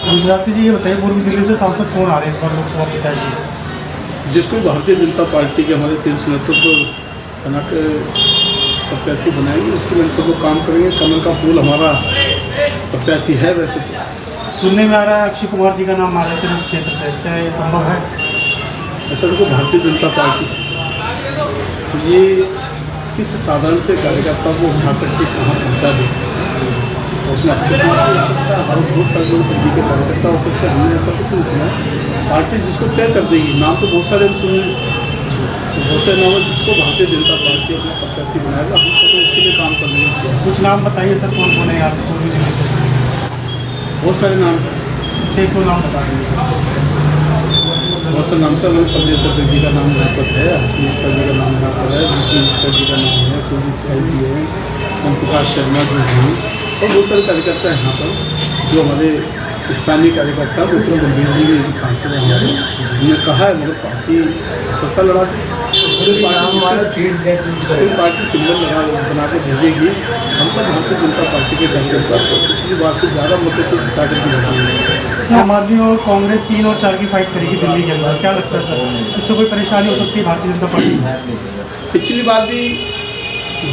गुजराती जी, ये बताइए पूर्व दिल्ली से सांसद कौन आ रहे हैं इस बार लोकसभा प्रत्याशी? जिसको भारतीय जनता पार्टी के हमारे शीर्ष नेतृत्व बना के प्रत्याशी बनाएगी उसके लिए सब लोग काम करेंगे। कमल का फूल हमारा प्रत्याशी है। वैसे तो सुनने में आ रहा है अक्षय कुमार जी का नाम आ रहा है इस क्षेत्र से, क्या ये संभव है? ऐसा देखो, भारतीय जनता पार्टी ये किसी साधारण से कार्यकर्ता को उठा करके कहाँ पहुँचा दे। उसमें अक्षय कुमार हो सकता है, हमारे बहुत सारे लोग पार्टी के कार्यकर्ता हो सकते हैं। हमने ऐसा कुछ नहीं सुना। पार्टी जिसको तय कर देगी, नाम तो बहुत सारे हम सुने, तो बहुत सारे नाम है जिसको भारतीय जनता पार्टी अपना प्रत्याशी बनाएगा। हम सब उसके लिए काम कर लेंगे। कुछ नाम बताइए सर, कौन कौन है यहाँ से पूर्वी दिल्ली से? बहुत सारे नाम, ठीक, तो नाम बता दीजिए सर। बहुत सारे नाम से हमारे प्रदेश अध्यक्ष जी का नाम यहाँ पर है, हर्षमित्रा जी का नाम यहाँ पर है, विष्णु मित्रा जी का नाम है, कुलजीत चहल जी हैं, ओम प्रकाश शर्मा जी हैं और बहुत सारे कार्यकर्ता हैं यहाँ पर जो हमारे स्थानीय कार्यकर्ता। गौतम गंभीर जी भी सांसद हैं हमारे। उन्होंने कहा है मतलब पार्टी सत्ता लड़ा दी, पार्टी सिंबल बना के भेजेगी। हम सब भारतीय जनता पार्टी के कार्यकर्ता पिछली बार से ज़्यादा मतों से जिता करके भेजेंगे। आम आदमी और कांग्रेस 3 और 4 की फाइट करेगी दिल्ली के अंदर, क्या लगता है सर, इससे कोई परेशानी हो सकती है भारतीय जनता पार्टी? पिछली बार भी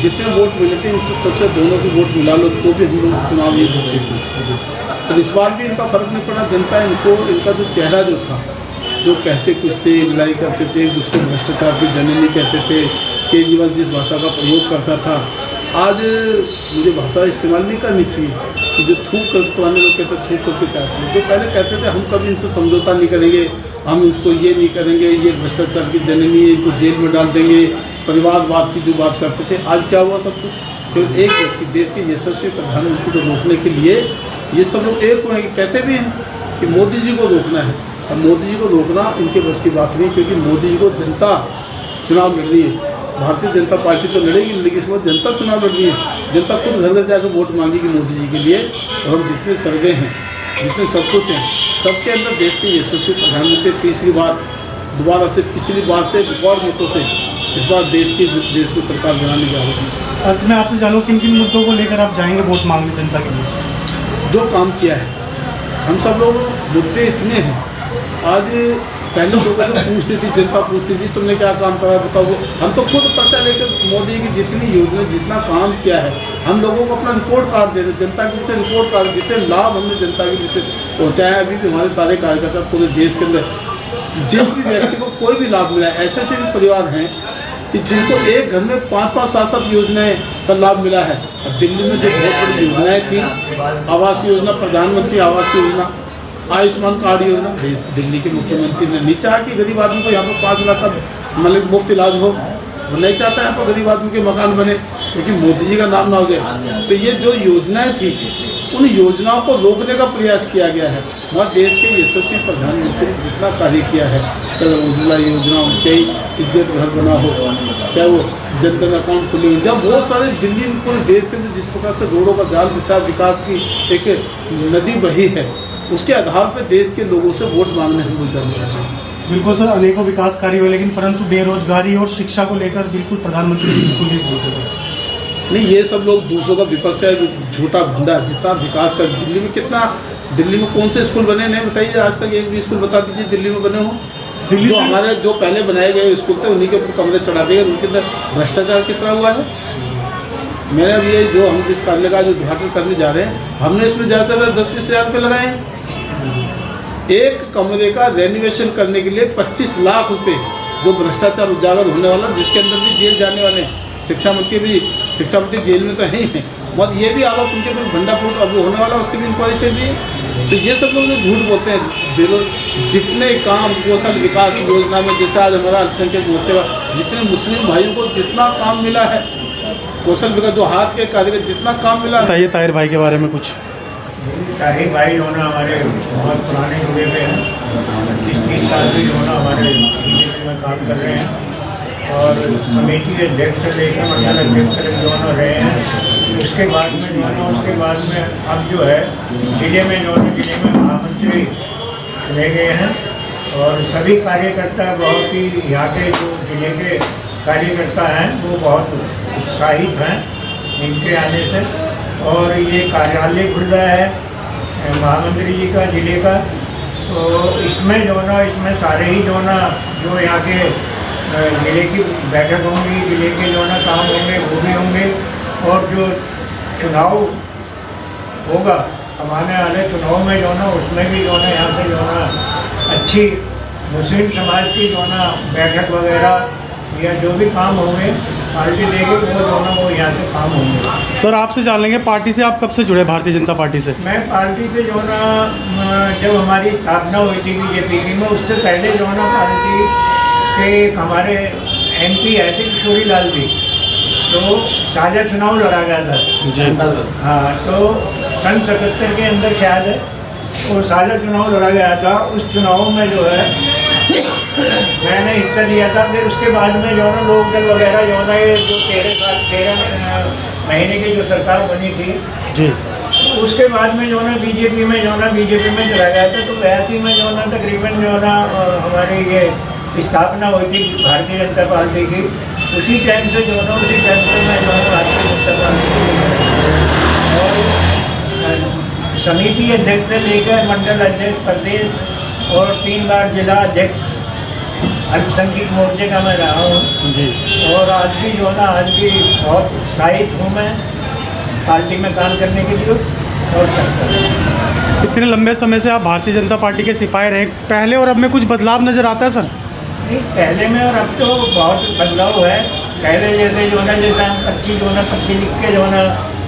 जितने वोट मिले थे इनसे सबसे दोनों की वोट मिला लो तो भी हम लोग चुनाव नहीं जीते थे। तो इस बार भी इनका फर्क नहीं पड़ा। जनता इनको, इनका जो चेहरा जो था, जो कहते कुछ थे, लड़ाई करते थे, एक दूसरे को भ्रष्टाचार की जननी कहते थे, केजरीवाल जिस भाषा का प्रयोग करता था, आज मुझे भाषा इस्तेमाल नहीं करनी चाहिए कि जो थूक कर, पुराने लोग कहते थूक करके चाहते हैं। जो पहले कहते थे हम कभी इनसे समझौता नहीं करेंगे, हम इसको ये नहीं करेंगे, ये भ्रष्टाचार की जननी है, इनको जेल में डाल देंगे, परिवारवाद की जो बात करते थे, आज क्या हुआ सब कुछ? केवल एक व्यक्ति, देश के यशस्वी प्रधानमंत्री को रोकने के लिए ये सब लोग एक हुए हैं। कहते भी हैं कि मोदी जी को रोकना है। अब मोदी जी को रोकना इनके बस की बात नहीं, क्योंकि मोदी जी को जनता चुनाव लड़ रही है। भारतीय जनता पार्टी तो लड़ेगी, लेकिन इस वक्त जनता चुनाव लड़ रही है। जनता खुद घर घर जाकर वोट मांगेगी मोदी जी के लिए। और हम जितने सर्वे हैं, जितने सब कुछ हैं, सबके अंदर देश के यशस्वी प्रधानमंत्री तीसरी बार दोबारा से, पिछली बार से रिकॉर्ड मतों से इस बार देश की सरकार बनाने जा रही है। अंत में आपसे जानूँ किन किन मुद्दों को लेकर आप जाएंगे वोट मांगने जनता के बीच? जो काम किया है, हम सब लोग मुद्दे इतने हैं। आज पहले लोगों से पूछती थी, जनता पूछती थी तुमने क्या काम करा बताओ। हम तो खुद पर्चा लेकर मोदी की जितनी योजना, जितना काम किया है, हम लोगों को अपना रिपोर्ट कार्ड दे रहे, जनता के पीछे रिपोर्ट कार्ड, जितने लाभ हमने जनता के पीछे पहुँचाया। अभी भी हमारे सारे कार्यकर्ता पूरे देश के अंदर जिस भी व्यक्ति को कोई भी लाभ मिला है, ऐसे ऐसे भी परिवार हैं कि जिनको एक घर में 5-5, 7-7 योजनाएं का लाभ मिला है। अब दिल्ली में जो बहुत बड़ी योजनाएं थी, आवास योजना, प्रधानमंत्री आवास योजना, आयुष्मान कार्ड योजना, दिल्ली के मुख्यमंत्री ने नहीं चाहा कि गरीब आदमी को यहाँ पर 5 लाख का मतलब मुफ्त इलाज हो। वो नहीं चाहता यहाँ पर गरीब आदमी के मकान बने, क्योंकि मोदी जी का नाम ना हो जाए। तो ये जो योजनाएं थी, उन योजनाओं को रोकने का प्रयास किया गया है। वहाँ देश के यशस्वी प्रधानमंत्री ने जितना कार्य किया है, चाहे उज्ज्वला योजना हो, चाहे इज्जत घर बना हो, चाहे वो जनधन अकाउंट खुले हो, जब बहुत सारे दिल्ली में पूरे देश के अंदर जिस प्रकार से रोडों का जाल बिछा, विकास की एक नदी बही है, उसके आधार पर देश के लोगों से वोट मांगने हम लोग जाने लगे। बिल्कुल सर, अनेकों विकास कार्य हुए, लेकिन परंतु बेरोजगारी और शिक्षा को लेकर बिल्कुल प्रधानमंत्री बिल्कुल नहीं बोलते सर। नहीं, ये सब लोग दूसरों का विपक्ष है, झूठा भंडा। जितना विकास कर दिल्ली में, कितना दिल्ली में कौन से स्कूल बने नहीं बताइए आज तक? एक भी स्कूल बता दीजिए दिल्ली में बने हो। दिल्ली जो हमारे जो पहले बनाए गए स्कूल थे उन्हीं के ऊपर कमरे चढ़ा दिए। उनके अंदर भ्रष्टाचार कितना हुआ है। मैंने अब ये जो हम जिस कार्य का जो उद्घाटन करने जा रहे हैं, हमने इसमें ज़्यादा से ज़्यादा 10-20 हज़ार रुपये लगाए हैं। एक कमरे का रेनोवेशन करने के लिए 25 लाख रुपये, जो भ्रष्टाचार उजागर होने वाला, जिसके अंदर भी जेल जाने वाले हैं। शिक्षा मंत्री जेल में तो है ही हैं, मत ये भी आरोप उनके ऊपर भंडाफोड़ अब होने वाला, उसकी भी इंक्वायरी चल रही है। तो ये सब लोग जो झूठ बोलते हैं, जितने काम कौशल विकास योजना में, जैसे आज हमारा अल्पसंख्यक मोर्चे का जितने मुस्लिम भाइयों को जितना काम मिला है, कौशल विकास जो हाथ के कार्य जितना काम मिला। बताइए ताहिर भाई के बारे में कुछ। ताहिर भाई होना हमारे बहुत पुराने जुड़े हुए हैं, 20 साल भी होना हमारे में काम कर रहे हैं और समिति के अध्यक्ष से लेकर मंडल अध्यक्ष दोनों रहे हैं। उसके बाद में अब जो है जिले में महामंत्री रह गए हैं और सभी कार्यकर्ता बहुत ही, यहाँ के जो जिले के कार्यकर्ता हैं वो बहुत उत्साहित हैं इनके आने से। और ये कार्यालय खुल रहा है महामंत्री जी का जिले का। तो इसमें जो ना इसमें सारे ही जो ना जो यहाँ के जिले की बैठक होंगी, जिले के जो ना काम होंगे वो भी होंगे, और जो चुनाव होगा हमारे वाले चुनाव में जो ना उसमें भी जो ना यहाँ से जो ना अच्छी मुस्लिम समाज की जो ना बैठक वगैरह या जो भी काम होंगे पार्टी देगी वो जो ना वो यहाँ से काम होंगे। सर आपसे जान लेंगे, पार्टी से आप कब से जुड़े भारतीय जनता पार्टी से? मैं पार्टी से जो ना जब हमारी स्थापना हुई थी बीजेपी की, मैं उससे पहले जो ना पार्टी के हमारे MP आए थे किशोरी लाल जी, तो साझा चुनाव लड़ा गया था। हाँ, तो सन 77 के अंदर शायद है वो साझा चुनाव लड़ा गया था। उस चुनाव में जो है मैंने हिस्सा लिया था। फिर उसके बाद में जो ना लोक दल वगैरह जो ना ये जो 13 महीने की जो सरकार बनी थी जी, उसके बाद में जो ना बीजेपी में चला गया था। तो ऐसी में जो ना तकरीबन जो ना हमारी ये स्थापना हुई थी भारतीय जनता पार्टी की, उसी टाइम से जो ना उसी टाइम से मैं जो है भारतीय जनता पार्टी और समिति अध्यक्ष से लेकर मंडल अध्यक्ष, प्रदेश और 3 बार जिला अध्यक्ष अल्पसंख्यक मोर्चे का मैं रहा हूँ जी। और आज भी जो ना आज भी बहुत उत्साहित हूँ मैं पार्टी में काम करने के लिए और करता हूँ। इतने लंबे समय से आप भारतीय जनता पार्टी के सिपाही रहे, पहले और अब में कुछ बदलाव नज़र आता है सर? नहीं, पहले में और अब तो बहुत बदलाव है। पहले जैसे जो ना जैसे हम पर्ची लिख के जो ना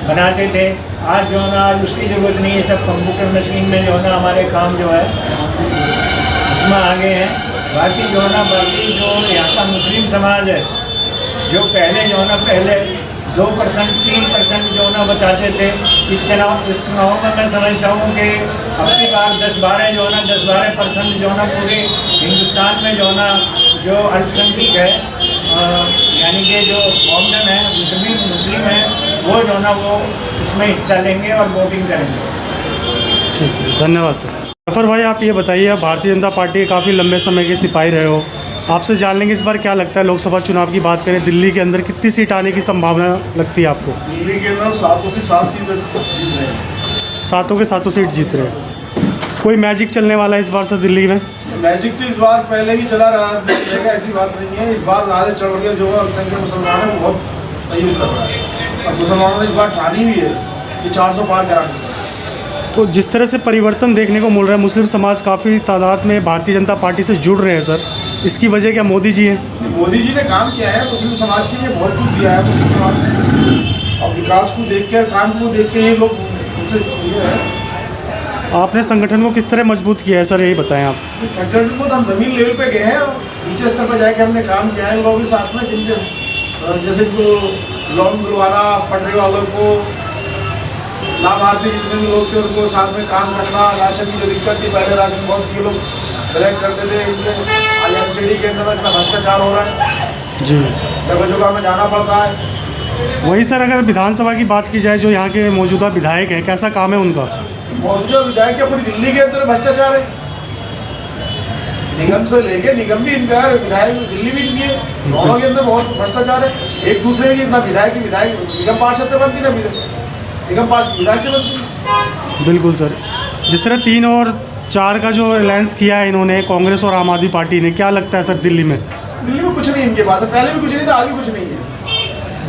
बनाते थे, आज जो ना आज उसकी ज़रूरत नहीं है। सब कंप्यूटर मशीन में जो ना हमारे काम जो है इसमें आगे हैं। बाकी जो यहाँ का मुस्लिम समाज है, जो पहले जो ना पहले 2% 3% जो ना बताते थे, इस चुनाव में मैं समझता हूँ कि अपनी बार 10-12% जो ना पूरे हिंदुस्तान में जो ना जो अल्पसंख्यक है यानी कि जो कॉमन है मुस्लिम है, वो जो ना वो इसमें हिस्सा लेंगे और वोटिंग करेंगे। ठीक है, धन्यवाद सर। जफर भाई आप ये बताइए, आप भारतीय जनता पार्टी के काफ़ी लंबे समय के सिपाही रहे हो, आपसे जान लेंगे इस बार क्या लगता है लोकसभा चुनाव की बात करें, दिल्ली के अंदर कितनी सीट आने की संभावना लगती है आपको? दिल्ली के अंदर 7 की 7 सीट जीत रहे हैं। 7 के 7 सीट जीत रहे हैं। कोई मैजिक चलने वाला है इस बार सर दिल्ली में? मैजिक तो इस बार पहले भी चला रहा है, ऐसी बात नहीं है। इस बार ज़्यादा चढ़ के जो अल्पसंख्यक मुसलमान है वो बहुत सहयोग कर रहा है, और मुसलमानों ने इस बार ठानी भी है कि 400 पार कराना। तो जिस तरह से परिवर्तन देखने को मिल रहा है, मुस्लिम समाज काफ़ी तादाद में भारतीय जनता पार्टी से जुड़ रहे हैं सर, इसकी वजह क्या मोदी जी हैं? मोदी जी ने काम किया है, मुस्लिम समाज के लिए बहुत कुछ दिया है मुस्लिम समाज ने, और विकास को देख कर, काम को देख के ये लोग उनसे ये है। आपने संगठन को किस तरह मजबूत किया है सर, यही बताएं आप। इस संगठन को तो हम ज़मीन लेवल पे गए हैं, नीचे स्तर पर जाके हमने काम किया है लोगों के साथ में, जिनके जैसे जो लोन दिलवाना, पटरी वालों को, लाभार्थी जितने भी लोग थे उनको साथ में काम करना, राशन की जो दिक्कत थी पहले राशन बहुत ये लोग सेलेक्ट करते थे, उनके आज MCD के अंदर इतना भ्रष्टाचार हो रहा है जी, जगह जगह में जाना पड़ता है। वही सर अगर विधानसभा की बात की जाए, जो यहाँ के मौजूदा विधायक हैं, कैसा काम है उनका? मौजूदा विधायक क्या पूरी दिल्ली के अंदर भ्रष्टाचार है, निगम से लेके निगम भी इनका है, विधायक दिल्ली भी इनकी है, दोनों के अंदर बहुत भ्रष्टाचार है। एक दूसरे की ना विधायक निगम पार्षद से बनती, ना निगम पार्षद विधायक से बनती। बिल्कुल सर, जिस तरह 3 और 4 का जो अलायंस किया है इन्होंने, कांग्रेस और आम आदमी पार्टी ने, क्या लगता है सर दिल्ली में? दिल्ली में कुछ नहीं इनके पास, पहले भी कुछ नहीं था, आगे कुछ नहीं है।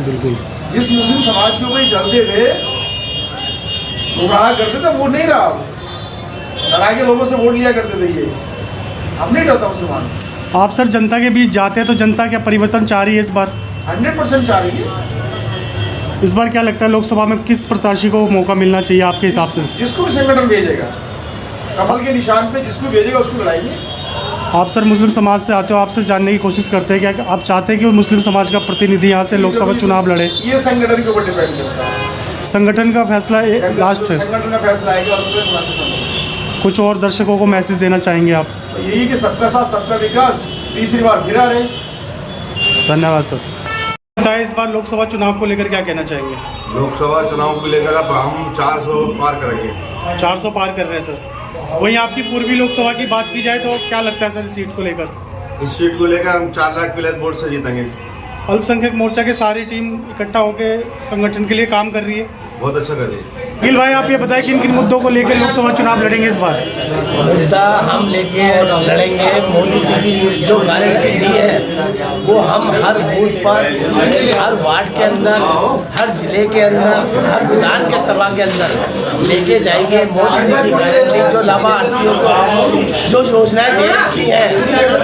बिल्कुल, जिस मुस्लिम समाज के ऊपर ही चलते थे, गुमराह करते थे, वो नहीं रहा। डरा के लोगों से वोट लिया करते थे, ये अब नहीं डरता मुसलमान। आप सर जनता के बीच जाते हैं तो जनता क्या परिवर्तन चाह रही है इस बार? 100% चाह रही है। इस बार क्या लगता है लोकसभा में किस प्रत्याशी को मौका मिलना चाहिए आपके हिसाब से? जिसको भी संगठन भेजेगा, कमल के निशान पे जिसको भेजेगा उसको लड़ाएंगे। आप सर मुस्लिम समाज से आते हो, आपसे जानने की कोशिश करते हैं क्या आप चाहते हैं कि वो मुस्लिम समाज का प्रतिनिधि यहाँ से लोकसभा चुनाव लड़े? ये संगठन के ऊपर डिपेंड करता है, संगठन का फैसला लास्ट है, संगठन का फैसला आएगा और उसमें हमारे सामने। कुछ और दर्शकों को मैसेज देना चाहेंगे आप? यही कि सबका साथ सबका विकास तीसरी बार गिरा रहे। धन्यवाद सर। बताइए इस बार लोकसभा चुनाव को लेकर क्या कहना चाहेंगे? लोकसभा चुनाव को लेकर अब हम 400 पार करेंगे। 400 पार कर रहे हैं सर। वहीं आपकी पूर्वी लोकसभा की बात की जाए तो क्या लगता है सर इस सीट को लेकर? इस सीट को लेकर हम 4 लाख प्लस वोट से जीतेंगे। अल्पसंख्यक मोर्चा की सारी टीम इकट्ठा होकर संगठन के लिए काम कर रही है, बहुत अच्छा कर रही है। गिल भाई आप ये बताएं किन किन मुद्दों को लेकर लोकसभा चुनाव लड़ेंगे इस बार? मुद्दा हम लेके लड़ेंगे। मोदी जी की जो गारंटी दी है वो हम हर बूथ पर, हर वार्ड के अंदर, हर जिले के अंदर, हर विधान के सभा के अंदर लेके जाएंगे। मोदी जी की गारंटी जो लाभार्थियों को जो योजनाएं दे रखी है,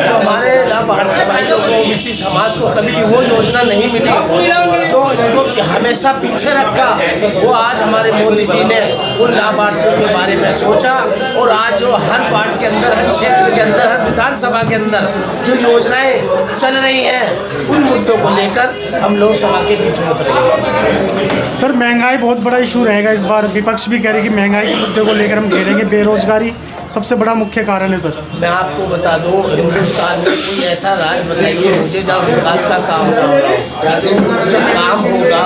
जो हमारे लाभार्थी भाइयों को, ओबीसी समाज को कभी वो योजना नहीं मिली, जो इनको हमेशा पीछे रखा, वो आज हमारे मोदी जी ने उन लाभार्थियों के बारे में सोचा और आज जो हर वार्ड के अंदर, हर क्षेत्र के अंदर, हर विधानसभा के अंदर जो योजनाएं चल रही हैं, उन मुद्दों को लेकर हम लोकसभा के बीच में उतरेंगे। सर महंगाई बहुत बड़ा इशू रहेगा इस बार, विपक्ष भी कह रही है कि महंगाई के मुद्दे को लेकर हम घेरेंगे। बेरोजगारी सबसे बड़ा मुख्य कारण है सर। मैं आपको बता दूं, हिंदुस्तान में कोई ऐसा राज बताइए मुझे जहाँ विकास का काम ना हो, जो काम होगा,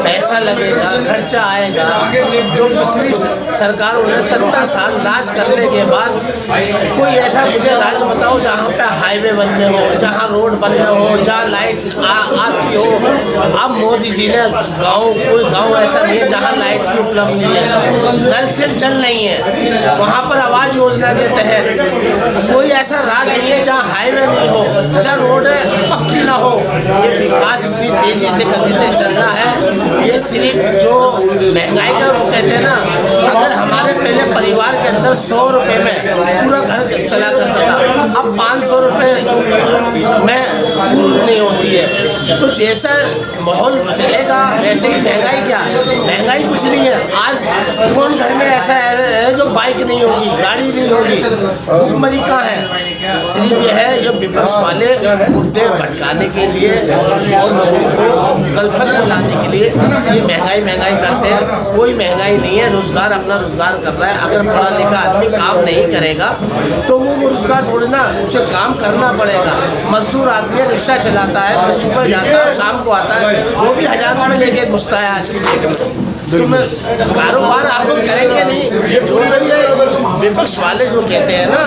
पैसा लगेगा, खर्चा आएगा। जो पिछली सरकार उन्हें 70 साल राज करने के बाद कोई ऐसा मुझे राज बताओ जहाँ पे हाईवे बनने हो, जहाँ रोड बनने हो, जहाँ लाइट आती हो। अब मोदी जी ने कोई गाँव ऐसा नहीं है जहाँ लाइट की उपलब्धि है, नल से जल नहीं है, वहाँ पर आवाज योजना के तहत कोई ऐसा राज नहीं है जहाँ हाईवे नहीं हो, जहाँ रोड पक्की ना हो। ये विकास इतनी तेजी से गति से चल रहा है। ये सिर्फ जो महंगाई का वो कहते हैं ना, अगर हमारे पहले परिवार के अंदर 100 रुपये में पूरा घर चला करता था, अब 500 रुपये में पूरी नहीं होती है। तो जैसा माहौल चलेगा वैसे ही महंगाई क्या, महंगाई कुछ नहीं है। आज कौन घर में ऐसा है जो बाइक नहीं होगी, गाड़ी नहीं होगी, भुखमरी कहाँ है? सिर्फ यह है जो विपक्ष वाले मुद्दे भटकाने के लिए और लोगों को गलफत में लाने के लिए ये महंगाई करते हैं। कोई महंगाई नहीं है, रोजगार अपना रोजगार कर रहा है। अगर पढ़ा लिखा आदमी काम नहीं करेगा तो वो रोजगार थोड़ी ना, उसे काम करना पड़ेगा। मजदूर आदमी रिक्शा चलाता है, सुबह जाता है, शाम को आता है, वो भी 1000 रुपये लेके घुसता है आज की डेट में। तो मैं कारोबार आप लोग करेंगे नहीं। जो ये विपक्ष वाले जो कहते हैं ना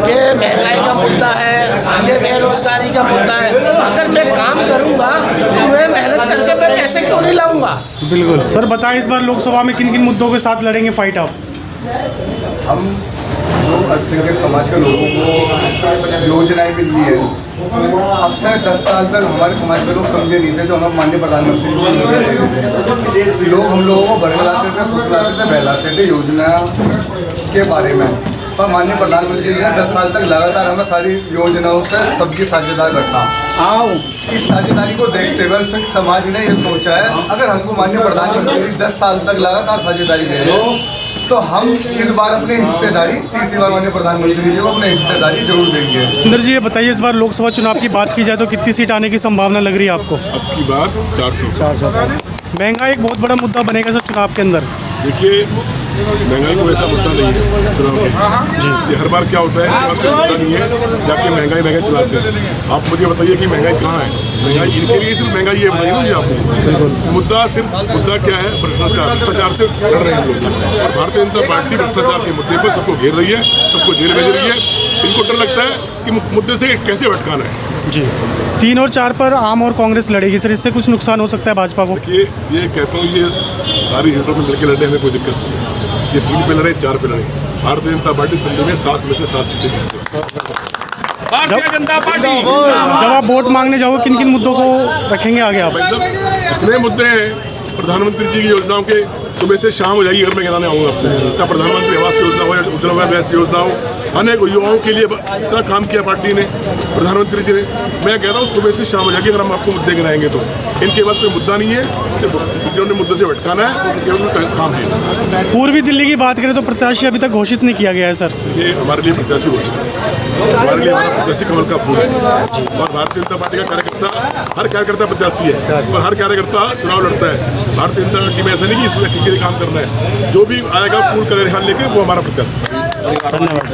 कि महंगाई का मुद्दा है, ये बेरोजगारी का मुद्दा है, अगर मैं काम करूंगा तो मैं मेहनत करके मैं पैसे क्यों नहीं लाऊंगा? बिल्कुल सर, बताएं इस बार लोकसभा में किन किन मुद्दों के साथ लड़ेंगे फाइट आप? हम जो अल्पसंख्यक समाज के लोगों को योजनाएं मिल रही है, अब से 10 साल तक हमारे समाज के लोग समझे नहीं थे। जो हम माननीय प्रधानमंत्री को योजना दे रहे थे, लोग हम लोगों को बरगलाते थे, फुसलाते थे, बहलाते थे योजना के बारे में। पर माननीय प्रधानमंत्री जी ने 10 साल तक लगातार हमें सारी योजनाओं से सबकी साझेदार रखा। इस साझेदारी को देखते हुए अल्पसंख्यक समाज ने ये सोचा है, अगर हमको माननीय प्रधानमंत्री जी 10 साल तक लगातार साझेदारी दे रहे हैं तो हम इस बार अपनी हिस्सेदारी, तीसरी बार माननीय प्रधानमंत्री जी को अपनी हिस्सेदारी जरूर देंगे। इंदर जी ये बताइए, इस बार लोकसभा चुनाव की बात की जाए तो कितनी सीट आने की संभावना लग रही है आपको? अब की बात 400। महंगाई एक बहुत बड़ा मुद्दा बनेगा सर चुनाव के अंदर। देखिए, महंगाई को ऐसा मुद्दा नहीं है चुनाव में। ये हर बार क्या होता है, पास का मुद्दा नहीं है, जाके महंगाई चलाते हैं। आप मुझे बताइए कि महंगाई कहाँ है? महंगाई इनके लिए सिर्फ महंगाई है, बताइए ना मुझे आपको। मुद्दा क्या है? भ्रष्टाचार से लड़ रहे हैं लोग, और भारतीय जनता पार्टी भ्रष्टाचार के मुद्दे पर सबको घेर रही है, सबको जेल भेज रही है। इनको डर लगता है कि मुद्दे से कैसे भटकाना है। जी 3 और 4 पर आम और कांग्रेस लड़ेगी सर, इससे कुछ नुकसान हो सकता है भाजपा को? ये कहता हूँ, ये सारी सीटों में मिलकर लड़ने में कोई दिक्कत नहीं है। ये 3 पे लड़े, 4 पे लड़े, भारतीय जनता पार्टी दिल्ली में 7 में से 7 सीटें जीतती है। भारतीय जनता पार्टी। जब आप वोट मांगने जाओगे किन किन मुद्दों को रखेंगे आगे आप? भाई साहब, इतने मुद्दे हैं। प्रधानमंत्री जी की योजनाओं के सुबह से शाम हो जाएगी, घर में गिनाने आऊँगा अपने। क्या प्रधानमंत्री आवास योजना हो, उज्ज्वला गैस योजना हो, अनेक युवाओं के लिए इतना काम किया पार्टी ने, प्रधानमंत्री जी ने। मैं कह रहा हूँ सुबह से शाम हो जाएगी अगर हम आपको मुद्दे गिनाएंगे तो। इनके पास कोई मुद्दा नहीं है, सिर्फ जिन्होंने मुद्दे से भटकाना है उनका काम है। पूर्वी दिल्ली की बात करें तो प्रत्याशी अभी तक घोषित नहीं किया गया है सर। ये हमारे लिए प्रत्याशी घोषित है, हमारे लिए हमारा प्रत्याशी कमल का फूल है। और भारतीय जनता पार्टी का कार्यकर्ता, हर कार्यकर्ता प्रत्याशी है, और हर कार्यकर्ता चुनाव लड़ता है। भारतीय जनता पार्टी में ऐसा नहीं कि इस व्यक्ति के लिए काम करना है, जो भी आएगा फूल का लेके वो हमारा प्रत्याशी। धन्यवाद।